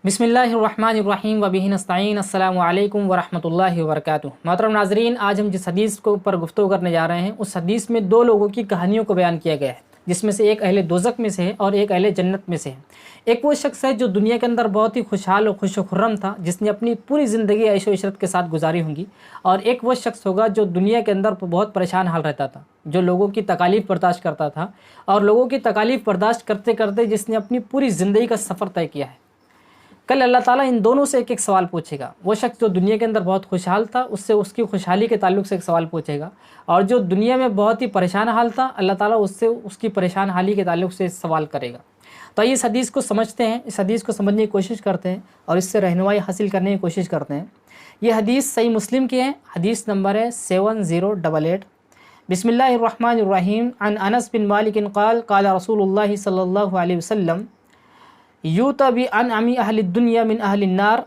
بسم اللہ الرحمن الرحیم وبہ نستعین السلام علیکم ورحمۃ اللہ وبرکاتہ۔ محترم ناظرین، آج ہم جس حدیث کو پر گفتگو کرنے جا رہے ہیں اس حدیث میں دو لوگوں کی کہانیوں کو بیان کیا گیا ہے، جس میں سے ایک اہل دوزخ میں سے ہے اور ایک اہل جنت میں سے ہے۔ ایک وہ شخص ہے جو دنیا کے اندر بہت ہی خوشحال اور خوش و خرم تھا، جس نے اپنی پوری زندگی عیش و عشرت کے ساتھ گزاری ہوں گی، اور ایک وہ شخص ہوگا جو دنیا کے اندر بہت پریشان حال رہتا تھا، جو لوگوں کی تکالیف برداشت کرتا تھا، اور لوگوں کی تکالیف برداشت کرتے کرتے جس نے اپنی پوری زندگی کا سفر طے کیا ہے۔ کل اللہ تعالیٰ ان دونوں سے ایک ایک سوال پوچھے گا۔ وہ شخص جو دنیا کے اندر بہت خوشحال تھا، اس سے اس کی خوشحالی کے تعلق سے ایک سوال پوچھے گا، اور جو دنیا میں بہت ہی پریشان حال تھا، اللہ تعالیٰ اس سے اس کی پریشان حالی کے تعلق سے سوال کرے گا۔ تو آئیے اس حدیث کو سمجھتے ہیں، اس حدیث کو سمجھنے کی کوشش کرتے ہیں اور اس سے رہنمائی حاصل کرنے کی کوشش کرتے ہیں۔ یہ حدیث صحیح مسلم کی ہے، حدیث نمبر ہے 7088۔ بسم اللہ الرحمن الرحیم۔ عن انس بن مالک قال قال رسول اللہ صلی اللہ علیہ وسلم یوتی بانعم اہل الدنیا من اہل النار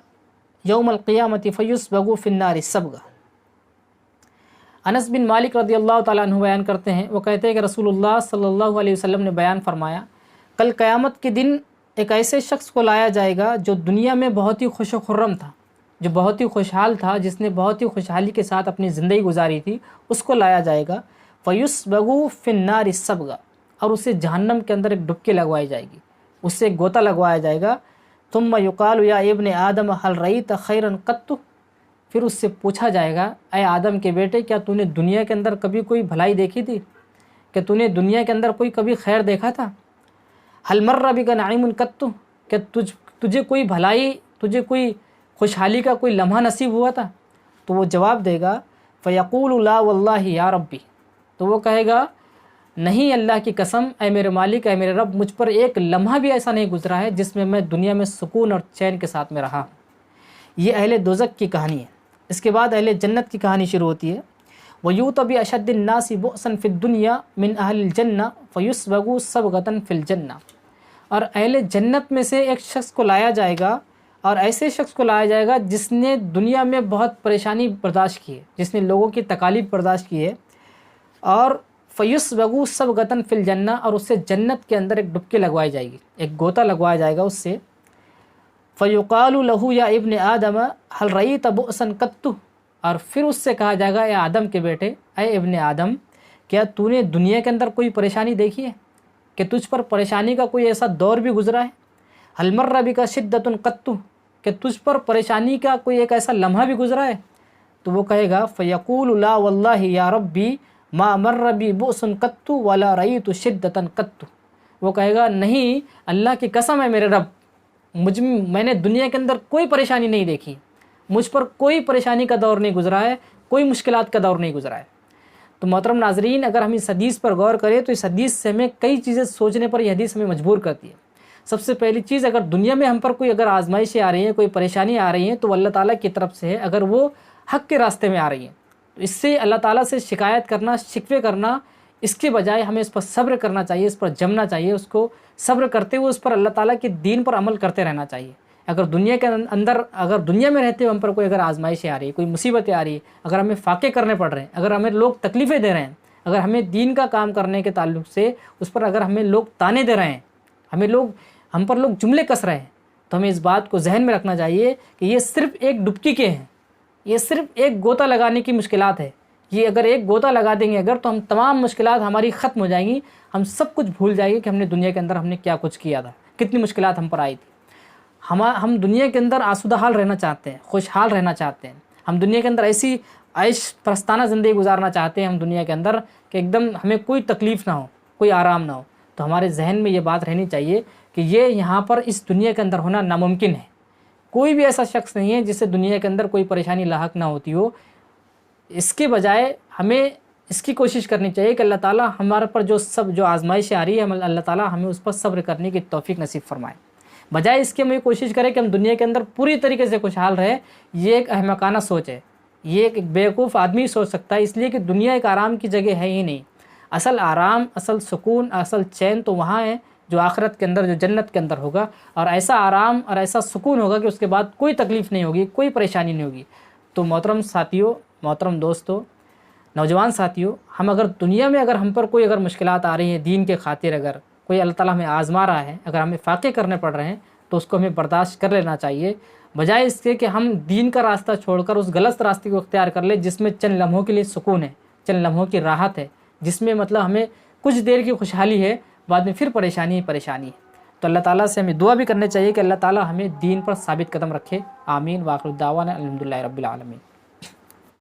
یوم القیامت فیسبغ فی النار السبغ۔ انس بن مالک رضی اللہ تعالیٰ عنہ بیان کرتے ہیں، وہ کہتے ہیں کہ رسول اللہ صلی اللہ علیہ وسلم نے بیان فرمایا، کل قیامت کے دن ایک ایسے شخص کو لایا جائے گا جو دنیا میں بہت ہی خوش و خرم تھا، جو بہت ہی خوشحال تھا، جس نے بہت ہی خوشحالی کے ساتھ اپنی زندگی گزاری تھی، اس کو لایا جائے گا۔ فیسبغ فی النار السبغ، اور اسے جہنم کے اندر ایک ڈبکی لگوائی جائے گی، اس سے ایک گوتا لگوایا جائے گا۔ ثم یقال یا ابن آدم هل رأیت خیرا قط، پھر اس سے پوچھا جائے گا، اے آدم کے بیٹے، کیا تو نے دنیا کے اندر کبھی کوئی بھلائی دیکھی تھی؟ کہ تو نے دنیا کے اندر کوئی کبھی خیر دیکھا تھا؟ هل مر بک نعیم قط، کہ تجھے کوئی بھلائی، تجھے کوئی خوشحالی کا کوئی لمحہ نصیب ہوا تھا؟ تو وہ جواب دے گا، فیقول لا واللہ یا ربی، تو وہ کہے گا، نہیں اللہ کی قسم، اے میرے مالک، اے میرے رب، مجھ پر ایک لمحہ بھی ایسا نہیں گزرا ہے جس میں دنیا میں سکون اور چین کے ساتھ میں رہا ہوں۔ یہ اہل دوزخ کی کہانی ہے۔ اس کے بعد اہل جنت کی کہانی شروع ہوتی ہے۔ وَيُؤْتَ بِأَشَدِّ النَّاسِ بُؤْسًا فِي الدُّنْيَا مِنْ أَهْلِ الْجَنَّةِ فَيُسْبَغُ صَبْغَةً فِي الْجَنَّةِ، اور اہل جنت میں سے ایک شخص کو لایا جائے گا، اور ایسے شخص کو لایا جائے گا جس نے دنیا میں بہت پریشانی برداشت کی ہے، جس نے لوگوں کی تکالیف برداشت کی ہے، اور فیسبغ صبغة فی الجنہ، اور اس سے جنت کے اندر ایک ڈبکی لگوائی جائے گی، ایک گوتا لگوایا جائے گا اس سے۔ فیقال له یا ابن آدم هل رأیت بؤسا قط، اور پھر اس سے کہا جائے گا، اے آدم کے بیٹے، اے ابن آدم، کیا تو نے دنیا کے اندر کوئی پریشانی دیکھی ہے؟ کہ تجھ پر پریشانی کا کوئی ایسا دور بھی گزرا ہے؟ هل مر بک شدۃ قط، کہ تجھ پر پریشانی کا کوئی ایک ایسا لمحہ بھی گزرا ہے؟ تو وہ کہے گا، فیقول لا واللہ یا ربی ما مر بی بؤس قط ولا رأیت شدۃ قط، وہ کہے گا، نہیں اللہ کی قسم ہے میرے رب، میں نے دنیا کے اندر کوئی پریشانی نہیں دیکھی، مجھ پر کوئی پریشانی کا دور نہیں گزرا ہے، کوئی مشکلات کا دور نہیں گزرا ہے۔ تو محترم ناظرین، اگر ہم اس حدیث پر غور کریں تو اس حدیث سے ہمیں کئی چیزیں سوچنے پر یہ حدیث ہمیں مجبور کرتی ہے۔ سب سے پہلی چیز، اگر دنیا میں ہم پر کوئی اگر آزمائشیں آ رہی ہیں، کوئی پریشانی آ رہی ہیں، تو اللہ تعالیٰ کی طرف سے ہے، اگر وہ حق کے راستے میں آ رہی ہیں، تو اس سے اللہ تعالیٰ سے شکایت کرنا، شکوے کرنا، اس کے بجائے ہمیں اس پر صبر کرنا چاہیے، اس پر جمنا چاہیے، اس کو صبر کرتے ہوئے اس پر اللہ تعالیٰ کے دین پر عمل کرتے رہنا چاہیے۔ اگر دنیا کے اندر، اگر دنیا میں رہتے ہوئے ہم پر کوئی اگر آزمائشیں آ رہی ہے، کوئی مصیبتیں آ رہی ہے، اگر ہمیں فاقے کرنے پڑ رہے ہیں، اگر ہمیں لوگ تکلیفیں دے رہے ہیں، اگر ہمیں دین کا کام کرنے کے تعلق سے اس پر اگر ہمیں لوگ تانے دے رہے ہیں، ہم پر لوگ جملے کس رہے ہیں، تو ہمیں اس بات کو ذہن میں رکھنا چاہیے کہ یہ صرف ایک ڈبکی کے ہیں، یہ صرف ایک گوتا لگانے کی مشکلات ہے۔ یہ اگر ایک گوتا لگا دیں گے اگر، تو ہم تمام مشکلات ہماری ختم ہو جائیں گی، ہم سب کچھ بھول جائیں گے کہ ہم نے دنیا کے اندر ہم نے کیا کچھ کیا تھا، کتنی مشکلات ہم پر آئی تھی۔ ہم دنیا کے اندر آسودہ حال رہنا چاہتے ہیں، خوشحال رہنا چاہتے ہیں، ہم دنیا کے اندر ایسی عیش پرستانہ زندگی گزارنا چاہتے ہیں ہم دنیا کے اندر کہ ایک دم ہمیں کوئی تکلیف نہ ہو، کوئی آرام نہ ہو۔ تو ہمارے ذہن میں یہ بات رہنی چاہیے کہ یہ یہاں پر اس دنیا کے اندر ہونا ناممکن ہے۔ کوئی بھی ایسا شخص نہیں ہے جسے دنیا کے اندر کوئی پریشانی لاحق نہ ہوتی ہو۔ اس کے بجائے ہمیں اس کی کوشش کرنی چاہیے کہ اللہ تعالیٰ ہمارے پر جو آزمائشیں آ رہی ہے، اللہ تعالیٰ ہمیں اس پر صبر کرنے کی توفیق نصیب فرمائے۔ بجائے اس کے ہم یہ کوشش کریں کہ ہم دنیا کے اندر پوری طریقے سے خوشحال رہیں، یہ ایک احمقانہ سوچ ہے، یہ ایک بیوقوف آدمی سوچ سکتا ہے، اس لیے کہ دنیا ایک آرام کی جگہ ہے ہی نہیں۔ اصل آرام، اصل سکون، اصل چین تو وہاں ہے جو آخرت کے اندر، جو جنت کے اندر ہوگا، اور ایسا آرام اور ایسا سکون ہوگا کہ اس کے بعد کوئی تکلیف نہیں ہوگی، کوئی پریشانی نہیں ہوگی۔ تو محترم ساتھیوں، محترم دوستوں، نوجوان ساتھیوں، ہم اگر دنیا میں اگر ہم پر کوئی اگر مشکلات آ رہی ہیں دین کے خاطر، اگر کوئی اللہ تعالیٰ ہمیں آزما رہا ہے، اگر ہمیں فاقے کرنے پڑ رہے ہیں، تو اس کو ہمیں برداشت کر لینا چاہیے، بجائے اس کے کہ ہم دین کا راستہ چھوڑ کر اس غلط راستے کو اختیار کر لیں جس میں چند لمحوں کے لیے سکون ہے، چند لمحوں کی راحت ہے، جس میں مطلب ہمیں کچھ دیر کی خوشحالی ہے، بعد میں پھر پریشانی ہی پریشانی ہے۔ تو اللہ تعالیٰ سے ہمیں دعا بھی کرنے چاہیے کہ اللہ تعالیٰ ہمیں دین پر ثابت قدم رکھے۔ آمین۔ وآخر دعوانا الحمدللہ رب العالمین۔